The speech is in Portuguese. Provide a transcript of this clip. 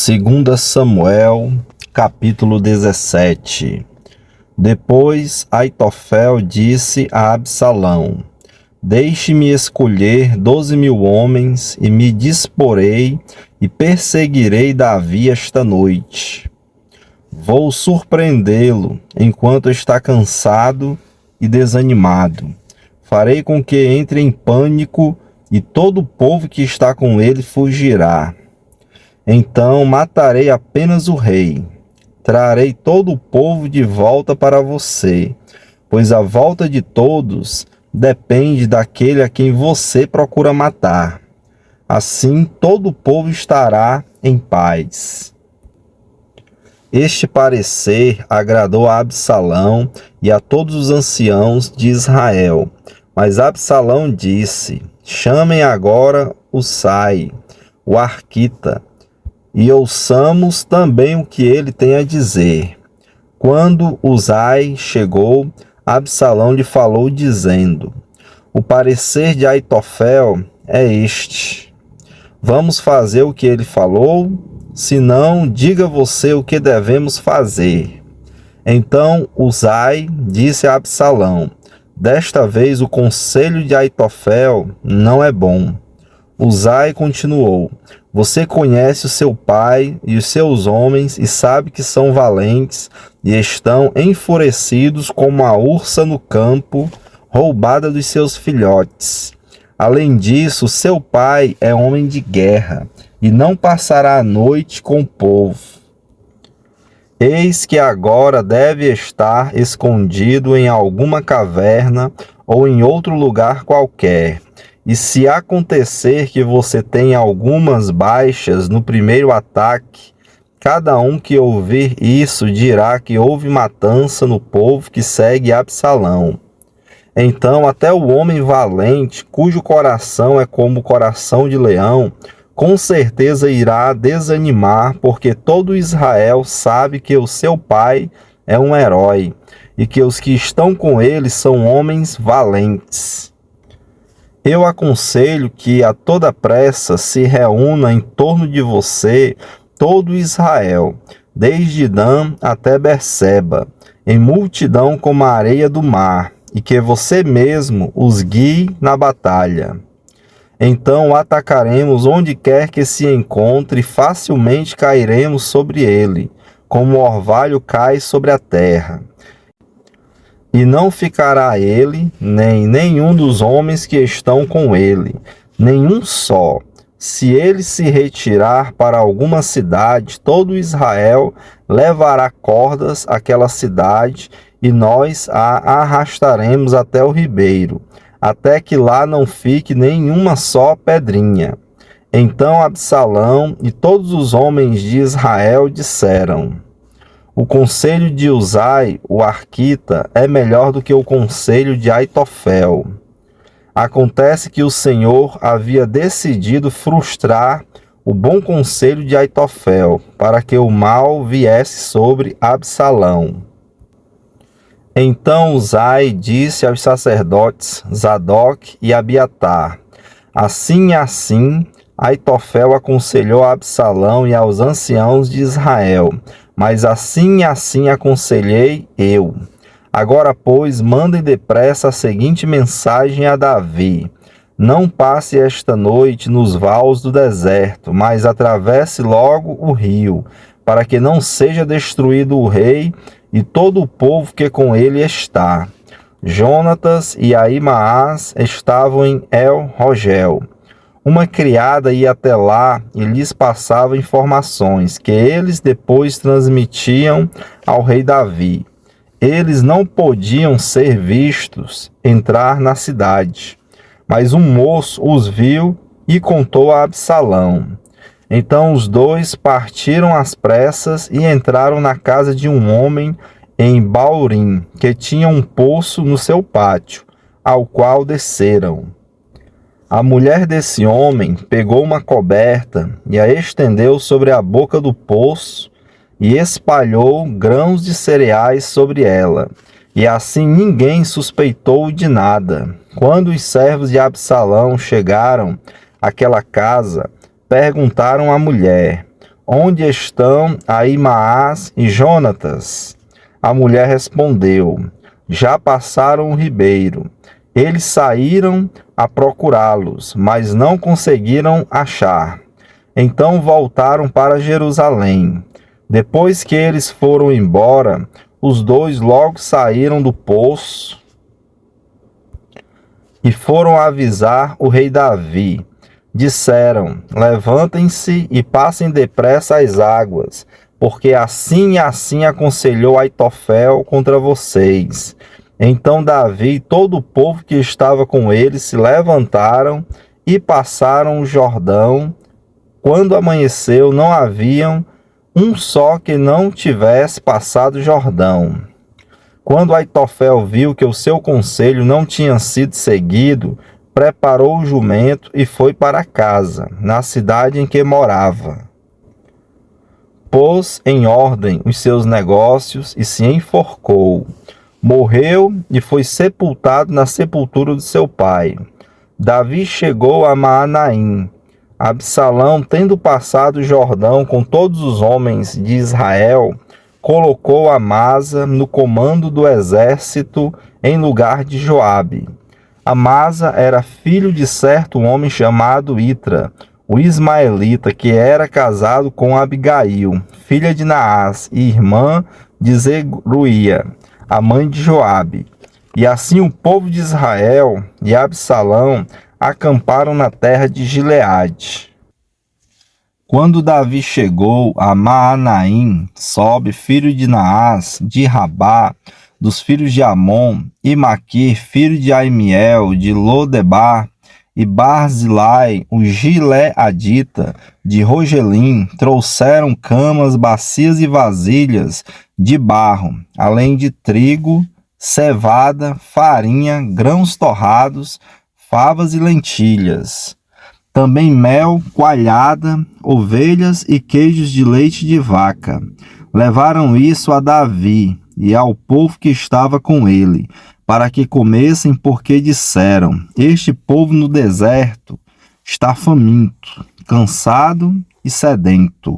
Segunda Samuel, capítulo 17. Depois Aitofel disse a Absalão: Deixe-me escolher 12.000 homens, e me disporei e perseguirei Davi esta noite. Vou surpreendê-lo enquanto está cansado e desanimado. Farei com que entre em pânico e todo o povo que está com ele fugirá. Então matarei apenas o rei. Trarei todo o povo de volta para você, pois a volta de todos depende daquele a quem você procura matar. Assim todo o povo estará em paz. Este parecer agradou a Absalão e a todos os anciãos de Israel. Mas Absalão disse: Chamem agora Husai, o arquita, e ouçamos também o que ele tem a dizer. Quando Husai chegou, Absalão lhe falou, dizendo: O parecer de Aitofel é este. Vamos fazer o que ele falou? Se não, diga você o que devemos fazer. Então Husai disse a Absalão: Desta vez o conselho de Aitofel não é bom. Husai continuou: Você conhece o seu pai e os seus homens e sabe que são valentes e estão enfurecidos como a ursa no campo, roubada dos seus filhotes. Além disso, seu pai é homem de guerra e não passará a noite com o povo. Eis que agora deve estar escondido em alguma caverna ou em outro lugar qualquer. E se acontecer que você tenha algumas baixas no primeiro ataque, cada um que ouvir isso dirá que houve matança no povo que segue Absalão. Então até o homem valente, cujo coração é como o coração de leão, com certeza irá desanimar, porque todo Israel sabe que o seu pai é um herói, e que os que estão com ele são homens valentes. Eu aconselho que a toda pressa se reúna em torno de você todo Israel, desde Dan até Berseba, em multidão como a areia do mar, e que você mesmo os guie na batalha. Então o atacaremos onde quer que se encontre e facilmente cairemos sobre ele, como o orvalho cai sobre a terra. E não ficará ele, nem nenhum dos homens que estão com ele, nenhum só. Se ele se retirar para alguma cidade, todo Israel levará cordas àquela cidade, e nós a arrastaremos até o ribeiro, até que lá não fique nenhuma só pedrinha. Então Absalão e todos os homens de Israel disseram: O conselho de Husai, o arquita, é melhor do que o conselho de Aitofel. Acontece que o Senhor havia decidido frustrar o bom conselho de Aitofel, para que o mal viesse sobre Absalão. Então Husai disse aos sacerdotes Zadok e Abiatar: Assim e assim, Aitofel aconselhou a Absalão e aos anciãos de Israel, mas assim e assim aconselhei eu. Agora, pois, mandem depressa a seguinte mensagem a Davi: Não passe esta noite nos vales do deserto, mas atravesse logo o rio, para que não seja destruído o rei e todo o povo que com ele está. Jonatas e Ahimaás estavam em El-Rogel. Uma criada ia até lá e lhes passava informações, que eles depois transmitiam ao rei Davi. Eles não podiam ser vistos entrar na cidade, mas um moço os viu e contou a Absalão. Então os dois partiram às pressas e entraram na casa de um homem em Baurim, que tinha um poço no seu pátio, ao qual desceram. A mulher desse homem pegou uma coberta e a estendeu sobre a boca do poço e espalhou grãos de cereais sobre ela. E assim ninguém suspeitou de nada. Quando os servos de Absalão chegaram àquela casa, perguntaram à mulher: onde estão Ahimaás e Jonatas? A mulher respondeu: já passaram o ribeiro. Eles saíram a procurá-los, mas não conseguiram achar. Então voltaram para Jerusalém. Depois que eles foram embora, os dois logo saíram do poço e foram avisar o rei Davi. Disseram: levantem-se e passem depressa as águas, porque assim e assim aconselhou Aitofel contra vocês. Então Davi e todo o povo que estava com ele se levantaram e passaram o Jordão. Quando amanheceu, não haviam um só que não tivesse passado o Jordão. Quando Aitofel viu que o seu conselho não tinha sido seguido, preparou o jumento e foi para casa, na cidade em que morava. Pôs em ordem os seus negócios e se enforcou. Morreu e foi sepultado na sepultura de seu pai. Davi chegou a Maanaim. Absalão, tendo passado o Jordão com todos os homens de Israel, colocou Amasa no comando do exército em lugar de Joabe. Amasa era filho de certo homem chamado Itra, o ismaelita, que era casado com Abigail, filha de Naás e irmã de Zeruía, a mãe de Joabe. E assim o povo de Israel e Absalão acamparam na terra de Gileade. Quando Davi chegou a Maanaim, Sobe, filho de Naás, de Rabá, dos filhos de Amon, e Maquir, filho de Aimiel, de Lodebar, e Barzilai, o Gileadita, de Rogelim, trouxeram camas, bacias e vasilhas de barro, além de trigo, cevada, farinha, grãos torrados, favas e lentilhas. Também mel, coalhada, ovelhas e queijos de leite de vaca. Levaram isso a Davi e ao povo que estava com ele, para que comessem, porque disseram: este povo no deserto está faminto, cansado e sedento.